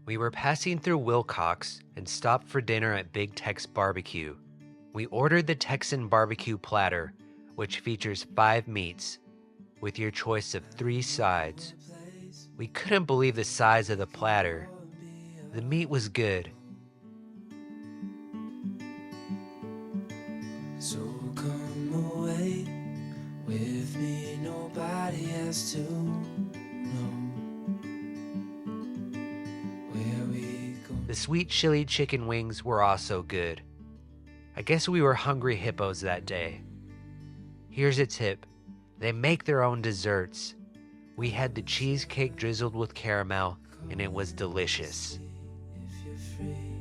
We were passing through Wilcox and stopped for dinner at Big Tex BBQ. We ordered the Texan barbecue platter, which features 5 meats, with your choice of 3 sides. We couldn't believe the size of the platter. The meat was good. So come away with me, nobody has to know where we go. The sweet chili chicken wings were also good. I guess we were hungry hippos that day. Here's a tip. They make their own desserts. We had the cheesecake drizzled with caramel, and it was delicious. If you're free.